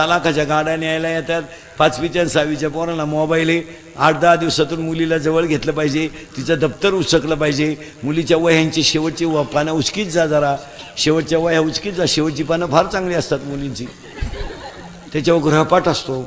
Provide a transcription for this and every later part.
लाखाच्या गाड्या न्यायला येतात. 5वीच्या 6वीच्या पोरांना मोबाईल आहे. 8-10 दिवसातून मुलीला जवळ घेतलं पाहिजे, तिचं दप्तर उचकलं पाहिजे. मुलीच्या वह्यांची शेवटची पानं उचकीत जा, जरा शेवटच्या वह्या उचकीत जा. शेवटची पानं फार चांगली असतात मुलींची, त्याच्यावर गृहपाठ असतो.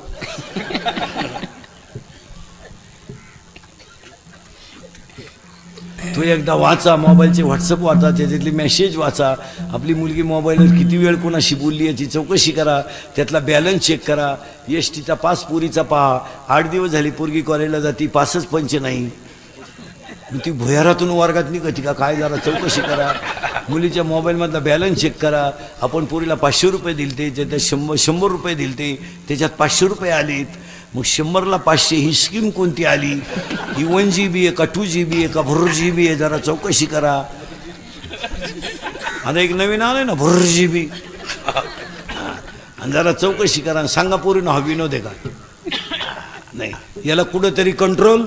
तो एकदा वाचा, मोबाईलचे व्हॉट्सअप वाचा, त्याच्यातली मेसेज वाचा. आपली मुलगी मोबाईलवर किती वेळ कोणाशी बोलली याची चौकशी करा, त्यातला बॅलन्स चेक करा. एसटीचा पास पुरीचा पहा. 8 दिवस झाली पोरगी कॉलेजला जाती, पासच पंच नाही. ती भुयारातून वर्गात निघती का काय, जरा चौकशी करा. मुलीच्या मोबाईलमधला बॅलन्स चेक करा. आपण पोरीला 500 रुपये दिलते, त्याच्यात 100 रुपये दिलते, त्याच्यात 500 रुपये आलेत. मग 100ला 500 ही स्कीम कोणती आली? ही 1 GB आहे का 2 GB आहे का भर GB आहे, जरा चौकशी करा. आता एक नवीन आलंय ना भर GB, आणि जरा चौकशी करा. सांगा पोरीनं हा विनोद आहे का? नाही, याला कुठंतरी कंट्रोल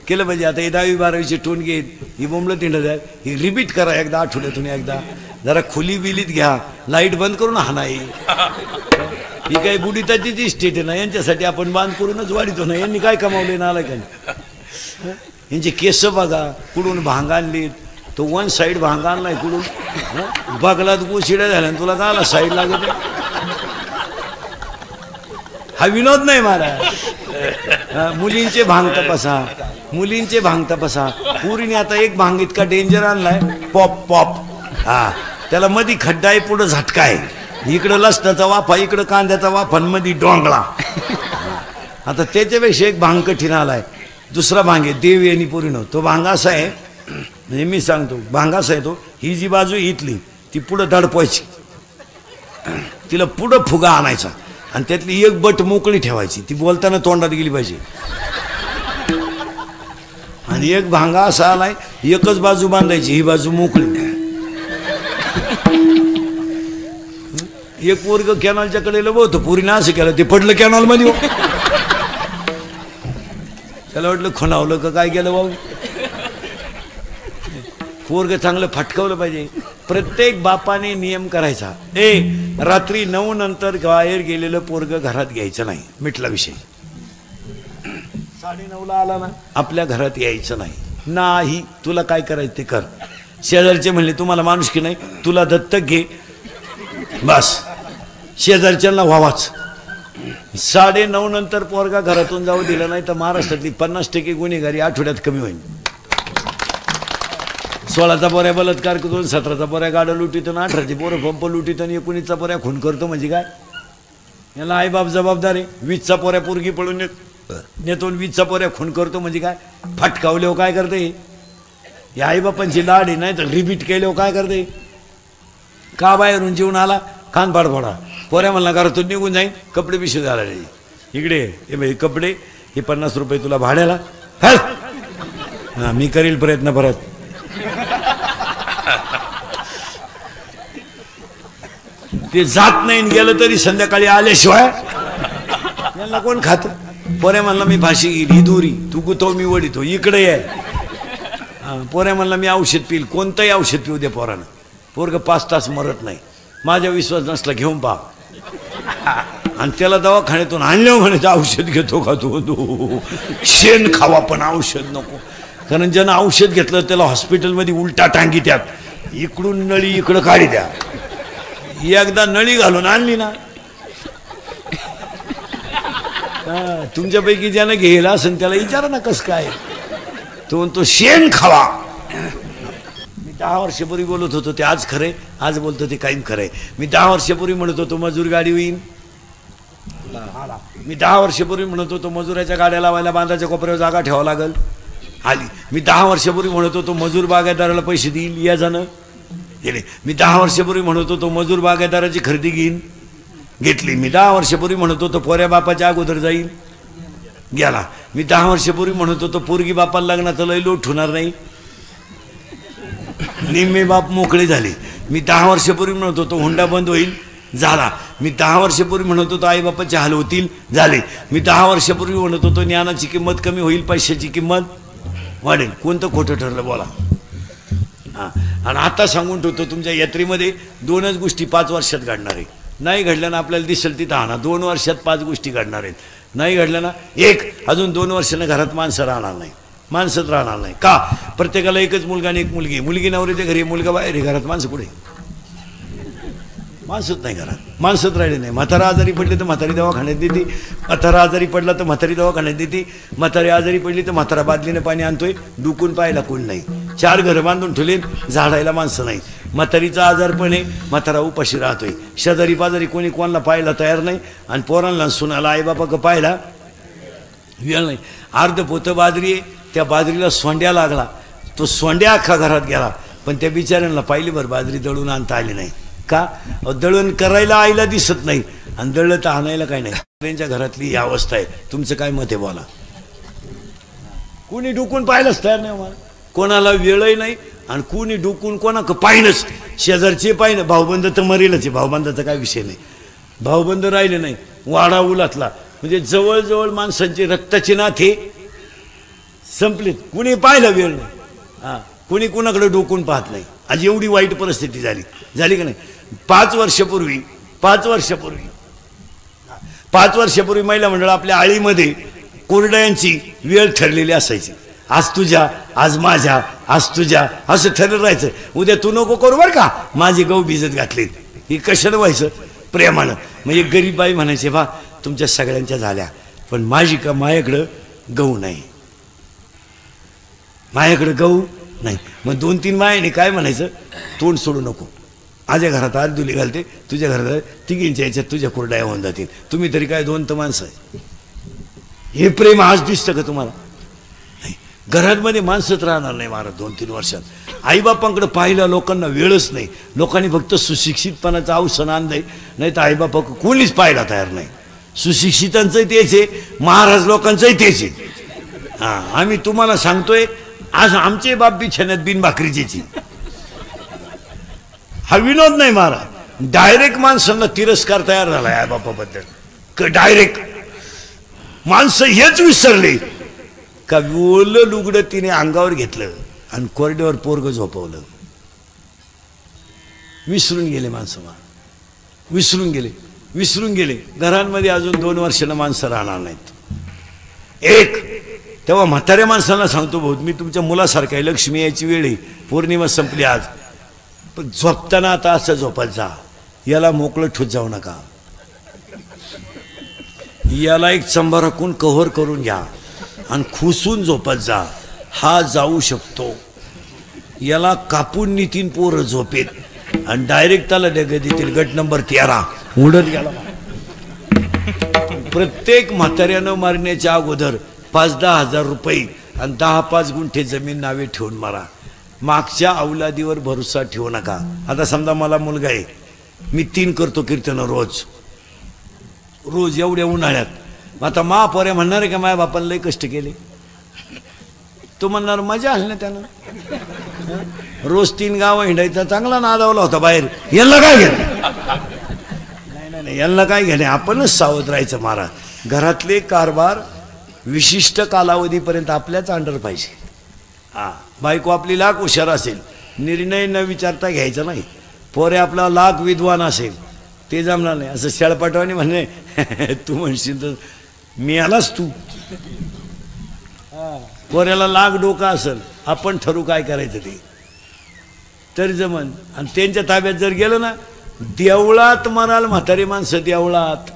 केलं पाहिजे. आता हे 10वी 12वीचे टोनगे ही बोंबलं तिंडत आहे, ही रिपीट करा एकदा, आठवड्यातून एकदा. जरा खुली बिलीत घ्या, लाईट बंद करून हा नाही. ही काही बुडीताचीच इस्टेट आहे ना, यांच्यासाठी आपण बांध करूनच वाढितो ना. यांनी काय कमावले ना, आला का? यांचे केस बघा, कुठून भांग आणलीत. तो 1 साईड भांग आणलाय कुठून, बगलात गोशिड्या झाल्या तुला का आला साईड लागत. हा विनोद नाही मला. मुलींचे भांग तपासा, मुलींचे भांग तपासा. पुरीने आता एक भांग इतका डेंजर आणलाय, पॉप पॉप. हा, त्याला मधी खड्डा आहे, पुढं झटका आहे. इकडं लसणाचा वाफा, इकडं कांद्याचा वाफा, मध्ये डोंगळा. आता त्याच्यापेक्षा एक भांग कठीण आलाय. दुसरा भांग आहे देवी आणि पुरीनो. तो भांग असा आहे, म्हणजे मी सांगतो भांग असा आहे तो, ही जी बाजू इथली ती पुढं दडपवायची, तिला पुढं फुगा आणायचा, आणि त्यातली एक बट मोकळी ठेवायची, ती बोलताना तोंडात गेली पाहिजे. आणि एक भांगा असा आलाय, एकच बाजू बांधायची, ही बाजू मोकळी. एक पोरग कॅनॉलच्या कडेला होतं, पुरीनं असं केलं, ते पडलं कॅनॉल मध्ये. त्याला वाटलं खुणावलं का काय केलं भाऊ. पोरग चांगलं फटकावलं पाहिजे. प्रत्येक बापाने नियम करायचा, रात्री 9 नंतर बाहेर गेलेलं पोरग घरात घ्यायचं नाही. मिटला विषय. 9:30ला आला ना, आपल्या घरात यायचं नाही. नाही, तुला काय करायचं ते कर. शेजारचे म्हणले तुम्हाला माणुसकी नाही, तुला दत्तक घे, बस. शेजारच्यांना व्हावाच. 9:30 नंतर पोरगा घरातून जाऊ दिला नाही तर महाराष्ट्रातली 50% गुन्हेगारी आठवड्यात कमी होईल. 16चा पोऱ्या बलात्कार करतो, 17चा पोऱ्या गाड्या लुटीतो, 18ची पोरं पंप लुटीतो, आणि 19चा पोऱ्या खून करतो. म्हणजे काय, याला आईबाप जबाबदार आहे. 20चा पोऱ्या पोरगी पळून नेतो, 20चा पोऱ्या खून करतो. म्हणजे काय, फटकावल्यावर काय करते, या आईबापांची लाड आहे. नाही तर रिपीट केल्यावर काय करते, का बाहेरून जेवून आला, कान पाड फोडा, पोऱ्या म्हणला घरातून निघून जाईन, कपडे पिशवी झाला इकडे, हे भाई कपडे, हे 50 रुपये तुला भाड्याला. हा, मी करील प्रयत्न परत. ते जात नाही, गेलं तरी संध्याकाळी आल्याशिवाय यांना कोण खात. पोऱ्या म्हणला मी फाशी घेईल, ही दोरी तू गुतो मी वडितो, इकडे ये. पोऱ्या म्हणला मी औषध पिईल, कोणतंही औषध पिऊ दे पोरानं, पोरग 5 तास मरत नाही. माझ्या विश्वास नसला घेऊन पहा. आणि त्याला दवाखान्यातून आणल्यावर म्हणायचं औषध घेतो का तू, शेण खावा पण औषध नको. कारण ज्यानं औषध घेतलं त्याला हॉस्पिटलमध्ये उलटा टांगी त्यात, इकडून नळी इकडं काढी द्या. एकदा नळी घालून आणली ना, तुमच्यापैकी ज्यानं घ्यायला असेल त्याला विचारा ना कसं काय. तो म्हणतो शेण खावा. 10 वर्षापूर्वी बोलत होतो ते आज खरे, आज बोलतो ते कायम खरंय. मी 10 वर्षापूर्वी म्हणत होतो मजूर गाडी होईल, मी 10 वर्षापूर्वी म्हणत होतो मजुराच्या गाड्या लावायला बांधाच्या कोपऱ्यावर जागा ठेवावं लागल, आली. मी 10 वर्षापूर्वी म्हणत होतो मजूर बागायतदाराला पैसे देईल, या जाणं गेले. मी 10 वर्षापूर्वी म्हणत होतो मजूर बागायतदाराची खरेदी घेईन, घेतली. मी 10 वर्षापूर्वी म्हणत होतो पोऱ्या बापाच्या अगोदर जाईल, गेला. मी 10 वर्षापूर्वी म्हणत होतो पोरगी बापाला लग्नाचं लय लोट होणार नाही, निम्मे बाप मोकळे झाले. मी 10 वर्षापूर्वी म्हणत होतो हुंडा बंद होईल, झाला. मी 10 वर्षापूर्वी म्हणत होतो आई बापाचे हाल होतील, झाले. मी 10 वर्षापूर्वी म्हणत होतो ज्ञानाची किंमत कमी होईल, पैशाची किंमत वाढेल. कोणतं खोटं ठरलं बोला. हां, आणि आता सांगून ठेवतो तुमच्या यात्रेमध्ये 2च गोष्टी 5 वर्षात घडणार आहे. नाही घडलं ना आपल्याला दिसेल तिथं आणा. 2 वर्षात 5 गोष्टी घडणार आहेत. नाही घडलं ना अजून 2 वर्षानं घरात माणसं राहणार नाही, माणसंच राहणार नाही. का? प्रत्येकाला एकच मुलगा आणि एक मुलगी. मुलगी नवऱ्याच्या घरी, मुलगा बाहेर, घरात माणसं कुठे? माणसंच नाही घरात, माणसंच राहिले नाही. म्हातारा आजारी पडली तर म्हातारी दवाखान्यात देते, म्हातारा आजारी पडला तर म्हातारी दवाखान्यात देते, म्हातारी आजारी पडली तर म्हातारा बादलीनं पाणी आणतोय, डुकून पाहायला कोण नाही. 4 घरं बांधून ठेवले, झाडायला माणसं नाही. म्हातारीचा आजारपण आहे, म्हातारा उपाशी राहतोय. शेजारी पाजारी कोणी कोणाला पाहायला तयार नाही, आणि पोरांना सुनाला आईबापा का पाहायला वेळ नाही. अर्ध पोतं बाजरी आहे, त्या बाजरीला सोंड्या लागला, तो सोंड्या अख्खा घरात गेला, पण त्या बिचाऱ्यांना पाहिलीभर बाजरी दळून आणता आली नाही. का? दळण करायला आईला दिसत नाही, आणि दळलं तर आणायला काय नाही. त्यांच्या घरातली ही अवस्था आहे. तुमचं काय मत आहे बोला? कोणी डुकून पाहिलंच तयार नाही मला, कोणाला वेळही नाही, आणि कोणी डुकून कोणा पाहिनच. शेजारचे पाहिनं, भाऊबंद तर मरेलच आहे, भाऊबंदाचा काय विषय नाही. भाऊबंद राहिले नाही, वाडा उलातला, म्हणजे जवळजवळ माणसांची रक्ताची नाते संपलीत. कुणी पाहिलं वेळ नाही, हां, कुणी कुणाकडे डोकून पाहत नाही. आज एवढी वाईट परिस्थिती झाली का नाही? 5 वर्षापूर्वी महिला मंडळ आपल्या आळीमध्ये कोरड्यांची वेळ ठरलेली असायची. आज तुझ्या, आज माझ्या, आज तुझ्या, असं ठरलं राहायचं. उद्या तू नको करू बरं का, माझी गहू भिजत घातली. ही कशाला व्हायचं? प्रेमानं. म्हणजे गरीब बाई म्हणायचे, बा तुमच्या सगळ्यांच्या झाल्या, पण माझ्याकडं गहू नाही, माझ्याकडं गहू नाही. मग 2-3 मायाने काय म्हणायचं? तोंड सोडू नको, माझ्या घरात आज दुली घालते, तुझ्या घरात तिघींच्या याच्यात तुझ्या कुरड्या होऊन जातील. तुम्ही तरी काय 2 तर माणसं आहे. हे प्रेम आज दिसतं का तुम्हाला? नाही. घरांमध्ये माणसंच राहणार नाही महाराज 2-3 वर्षात. आईबापांकडे पाहिला लोकांना वेळच नाही. लोकांनी फक्त सुशिक्षितपणाचं अवसान आणलंय, नाही तर आईबापा कोणीच पाहायला तयार नाही. सुशिक्षितांचंही तेच आहे, महाराज लोकांचंही तेच आहे. हां, आम्ही तुम्हाला सांगतोय, आज आमचे बाप बिछाण्यात बिन भाकरीची. हा विनोद नाही महाराज. डायरेक्ट माणसांना तिरस्कार तयार झाला आहे बापाबद्दल. डायरेक्ट माणसं हेच विसरले का ओलं लुगडं तिने अंगावर घेतलं आणि कोरड्यावर पोरग झोपवलं. विसरून गेले माणसं, विसरून गेले. घरांमध्ये अजून 2 वर्षांना माणसं राहणार नाहीत. तेव्हा म्हाताऱ्या माणसांना सांगतो, भाऊ मी तुमच्या मुलासारखा आहे, लक्ष्मी यायची वेळ आहे, पौर्णिमा संपली आज, पण झोपताना आता असं झोपत जा, याला मोकळं ठोत जाऊ नका, याला एक चंबा राखून कव्हर करून घ्या आणि खुसून झोपत जा. हा जाऊ शकतो, याला कापून नितीन पोरं झोपेत आणि डायरेक्ट त्याला डगे देतील. गट नंबर 13 उडत गेला. प्रत्येक म्हाताऱ्यानं मारण्याच्या अगोदर 5-10 हजार रुपये आणि 10-5 गुंठे जमीन नावे ठेवून मारा. मागच्या अवलादीवर भरोसा ठेवू नका. आता समजा मला मुलगा आहे, मी 3 करतो कीर्तन रोज एवढ्या उन्हाळ्यात. आता महापोऱ्या म्हणणार आहे का माझ्या बापाला लय कष्ट केले? तो म्हणणार मजा आली ना त्यानं, रोज 3 गावं हिंडायचा, चांगला नादावला होता बाहेर, यांना काय घेणे? नाही, यांना काय घेणे? आपणच सावध राहायचं महाराज. घरातले कारभार विशिष्ट कालावधीपर्यंत आपल्याच अंडर पाहिजे. हां, बायको आपली लाख हुशार असेल, निर्णय न विचारता घ्यायचा नाही. पोरे आपला लाख विद्वान असेल, ते जमणार नाही. असं शेळपाटवानी म्हणे, तू म्हणशील तर मी आलास तू. पोऱ्याला लाख डोका असेल, आपण ठरू काय करायचं ते तरी जमन. आणि त्यांच्या ताब्यात जर गेलं ना, देवळात म्हणाल म्हातारी माणसं, देवळात